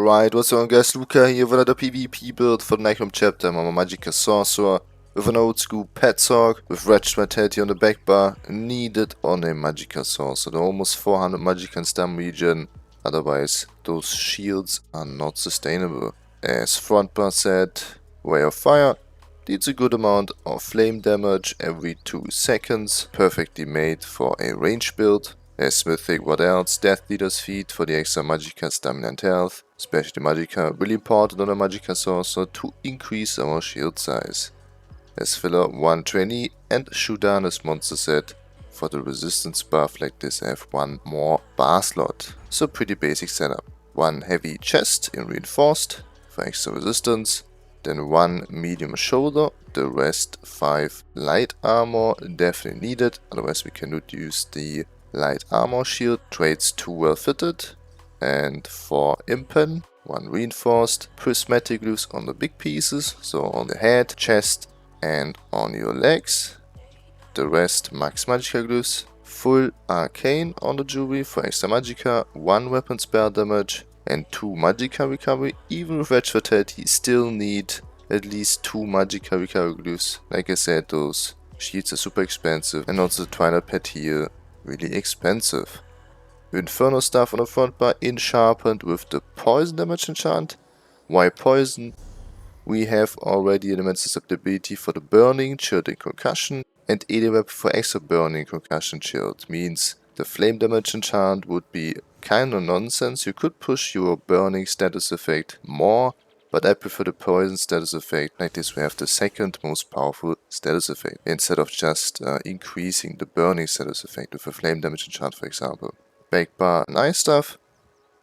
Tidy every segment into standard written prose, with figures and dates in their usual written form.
Alright, what's on guys, Luca here with another PvP build for the Necrom chapter. I'm a Magicka sorcerer with an old school Magsorc with Wretched Vitality on the back bar, needed on a Magicka sorcerer. They're almost 400 Magicka in Stam region, otherwise those shields are not sustainable. As front bar said, Ray of Fire deals a good amount of flame damage every 2 seconds, perfectly made for a range build. As Mythic, what else? Death Leader's Feet for the extra Magicka stamina and health, especially Magicka, really important on a Magicka sorcerer to increase our shield size. As filler, 1 trainee and Shudan as monster set. For the resistance buff like this I have 1 more bar slot. So pretty basic setup. 1 heavy chest in reinforced for extra resistance, then 1 medium shoulder, the rest 5 light armor, definitely needed, otherwise we cannot use the light armor shield, trades 2 well fitted, and 4 impen, 1 reinforced, prismatic glyphs on the big pieces, so on the head, chest and on your legs. The rest max Magicka glyphs, full arcane on the jewelry for extra Magicka, 1 weapon spell damage and 2 Magicka recovery. Even with Wretched Vitality still need at least 2 Magicka recovery glyphs. Like I said, those shields are super expensive, and also the Twilight pet here really expensive. Inferno stuff on the front bar, sharpened with the poison damage enchant. Why poison? We have already elemental susceptibility for the burning, chill and concussion, and weapon for extra burning, concussion, chilled. Means the flame damage enchant would be kinda nonsense. You could push your burning status effect more, but I prefer the poison status effect. Like this we have the second most powerful status effect, instead of just increasing the burning status effect with a flame damage enchant, for example. Back bar, nice stuff.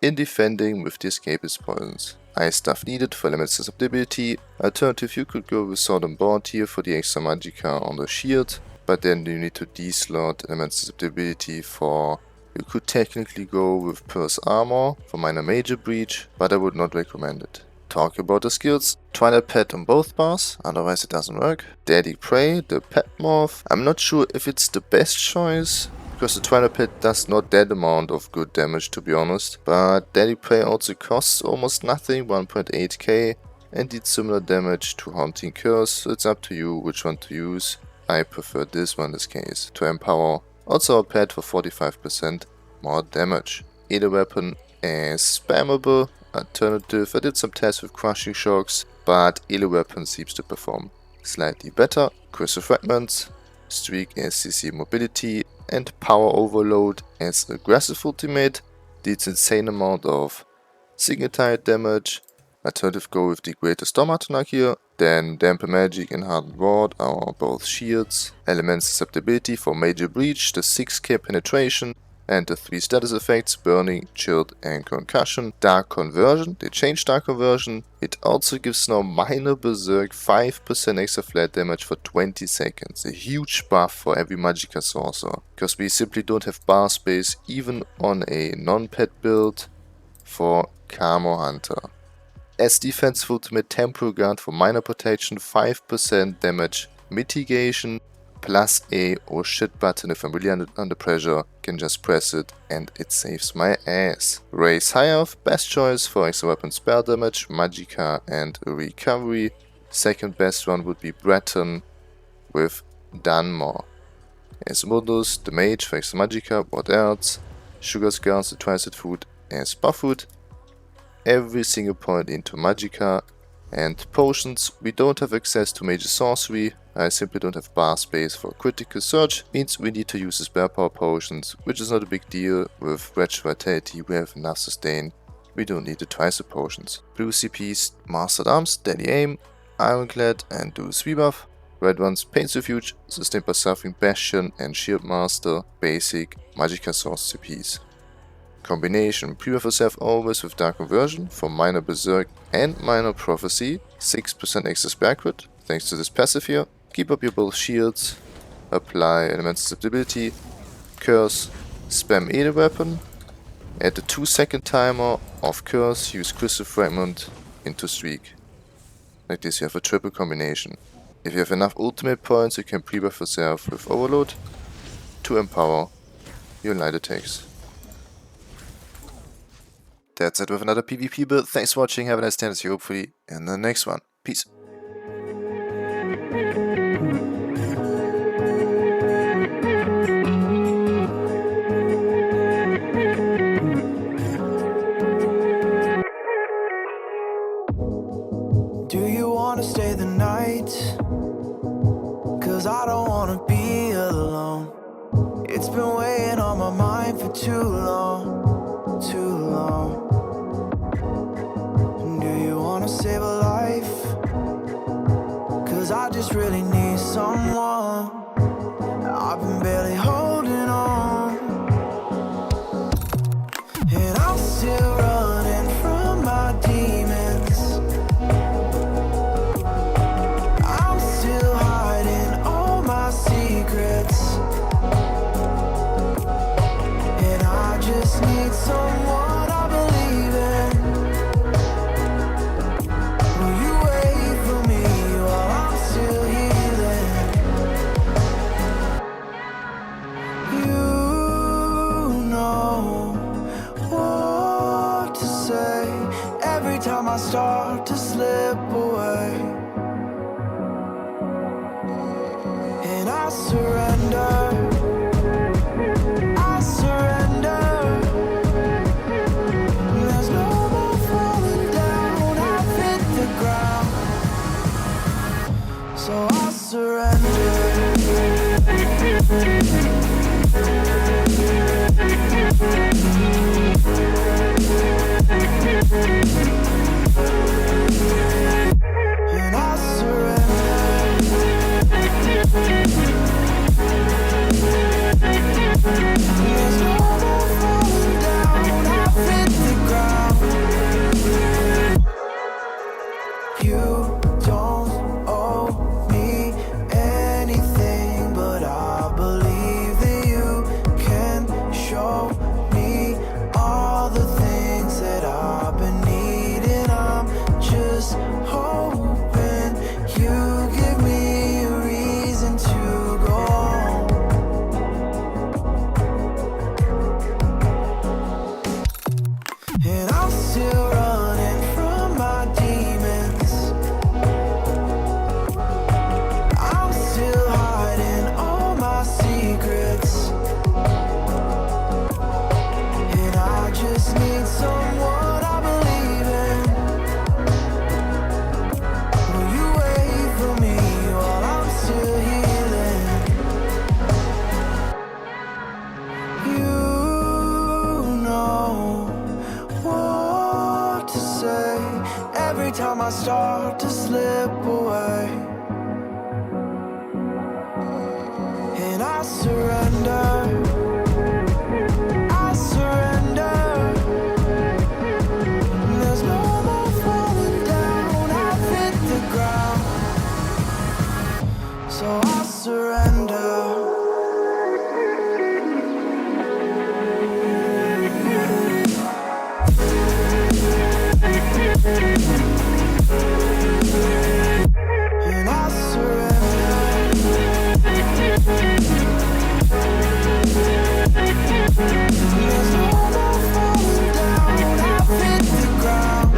In defending with the escapist poisons. Ice stuff needed for elemental susceptibility. Alternative, you could go with sword and bond here for the extra Magicka on the shield, but then you need to deslot elemental susceptibility for... You could technically go with Purse Armor for minor major breach, but I would not recommend it. Talk about the skills, Twilight pet on both bars, otherwise it doesn't work. Deadly Prey, the pet morph. I'm not sure if it's the best choice, because the Twilight pet does not that amount of good damage, to be honest. But Deadly Prey also costs almost nothing, 1.8k, and did similar damage to Haunting Curse, so it's up to you which one to use. I prefer this one in this case, to empower also a pet for 45% more damage. Either weapon is spammable. Alternative, I did some tests with crushing shocks, but Ele weapon seems to perform slightly better. Crystal fragments, streak SCC mobility, and power overload as aggressive ultimate. Deals insane amount of single target damage. Alternative, go with the greater Stormatonarch here. Then dampen magic and hardened ward are both shields. Element susceptibility for major breach, the 6k penetration, and the 3 status effects, burning, chilled and concussion. Dark conversion, they changed dark conversion. It also gives now minor berserk 5% extra flat damage for 20 seconds. A huge buff for every Magicka sorcerer, because we simply don't have bar space even on a non-pet build for Camo Hunter. As defensive ultimate, Temporal Guard for minor protection, 5% damage mitigation, plus a oh shit button. If I'm really under pressure, can just press it and it saves my ass. Raise High Elf, best choice for extra weapon spell damage, Magicka and recovery. Second best one would be Breton with Dunmore. As Mundus, the mage for extra Magicka, what else? Sugar Skulls, the Twisted Food as buff food. Every single point into Magicka. And potions, we don't have access to major sorcery. I simply don't have bar space for critical surge, means we need to use the spare power potions, which is not a big deal. With Wretched Vitality we have enough sustain, we don't need the twice the potions. Blue CPs, Mastered Arms, Deadly Aim, Ironclad and do 3 buff. Red ones, Pain's Refuge, Sustained by Suffering, Bastion and Shield Master, basic Magicka source CPs. Combination, pre-buff yourself always with Dark Conversion for minor berserk and minor prophecy, 6% extra spare crit, thanks to this passive here. Keep up your both shields, apply elemental susceptibility, curse, spam Ele weapon, add the 2-second timer of curse, use crystal fragment into streak. Like this you have a triple combination. If you have enough ultimate points you can pre-buff yourself with overload to empower your light attacks. that's it with another PvP build. Thanks for watching, have a nice day, and see you hopefully in the next one. Peace. Do you wanna stay the night? Cause I don't wanna be alone. It's been weighing on my mind for too long, too long. Do you wanna save a life? Cause I just really need someone. I've been barely holding on, and I'm still running from my demons. I'm still hiding all my secrets, and I just need someone I believe in. Will you wait for me while I'm still healing? You know what to say every time I start to slip away, and I surrender. I surrender. There's no more falling down. I've hit the ground, so I surrender. And I surrender. There's no more falling down. I've hit the ground. You don't owe me anything, but I believe that you can show me all the things that I've been needing. I'm just hoping you give me a reason to go on. And I'm still running from my demons. I'm still hiding all my secrets, and I just need someone I believe in. Will you wait for me while I'm still healing? You know what to say every time I start to slip away, and I surrender. I surrender. There's no more falling down. I've hit the ground, so I surrender. And I surrender. There's no more falling down. I've hit the ground.